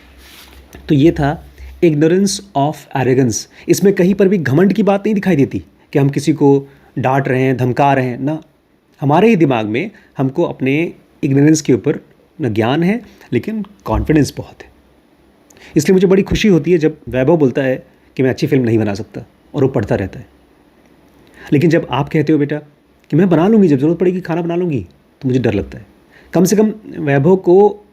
[SPEAKER 1] तो ये था इग्नोरेंस ऑफ एरोगेंस। इसमें कहीं पर भी घमंड की बात नहीं दिखाई देती कि हम किसी को डांट रहे हैं, धमका रहे हैं ना। हमारे ही दिमाग में हमको अपने इग्नोरेंस के ऊपर न ज्ञान है लेकिन कॉन्फिडेंस बहुत है। इसलिए मुझे बड़ी खुशी होती है जब वैभव बोलता है कि मैं अच्छी फिल्म नहीं बना सकता, और वो पढ़ता रहता है। लेकिन जब आप कहते हो बेटा कि मैं बना लूँगी, जब ज़रूरत पड़ेगी खाना बना लूँगी, तो मुझे डर लगता है। कम से कम वैभव को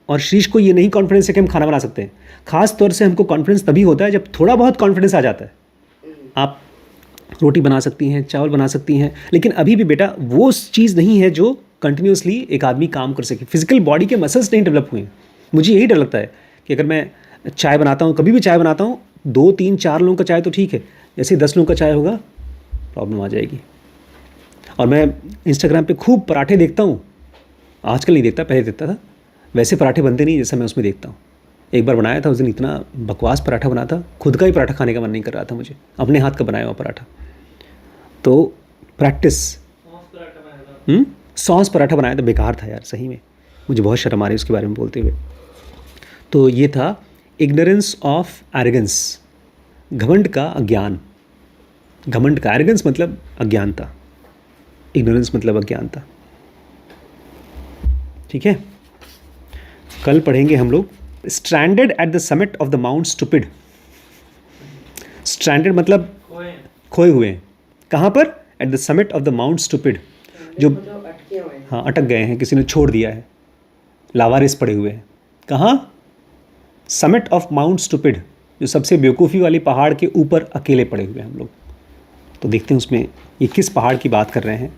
[SPEAKER 1] और शीश को ये नहीं कॉन्फिडेंस है कि हम खाना बना सकते हैं। ख़ास तौर से हमको कॉन्फिडेंस तभी होता है जब थोड़ा बहुत कॉन्फिडेंस आ जाता है। आप रोटी बना सकती हैं, चावल बना सकती हैं, लेकिन अभी भी बेटा वो चीज़ नहीं है जो कंटिन्यूसली एक आदमी काम कर सके। फिजिकल बॉडी के मसल्स नहीं डेवलप हुए हैं। मुझे यही डर लगता है कि अगर मैं चाय बनाता हूँ, कभी भी चाय बनाता हूँ, 2, 3, 4 लोगों का चाय तो ठीक है, जैसे 10 लोगों का चाय होगा प्रॉब्लम आ जाएगी। और मैं इंस्टाग्राम पे खूब पराठे देखता हूँ, आजकल नहीं देखता, पहले देखता था। वैसे पराठे बनते नहीं जैसा मैं उसमें देखता हूँ। एक बार बनाया था उस दिन, इतना बकवास पराठा बना था, खुद का ही पराठा खाने का मन नहीं कर रहा था मुझे, अपने हाथ का बनाया हुआ पराठा। तो प्रैक्टिस। सॉस पराठा बनाया था, बेकार था यार, सही में मुझे बहुत शर्म आ रही है उसके बारे में बोलते हुए। तो ये था इग्नोरेंस ऑफ एरोगेंस, घमंड का अज्ञान। घमंड का, एरोगेंस मतलब अज्ञानता, इग्नोरेंस मतलब अज्ञानता। ठीक है, कल पढ़ेंगे हम लोग stranded at the summit of the mount stupid. Stranded मतलब खोए हुए हैं। कहाँ पर? At the summit of the mount stupid, जो
[SPEAKER 4] अटके हुए हैं।
[SPEAKER 1] हाँ अटक गए हैं, किसी ने छोड़ दिया है, लावारिस पड़े हुए हैं। कहाँ? समिट ऑफ माउंट स्टूपिड, जो सबसे बेवकूफ़ी वाली पहाड़ के ऊपर अकेले पड़े हुए हैं हम लोग। तो देखते हैं उसमें ये किस पहाड़ की बात कर रहे हैं।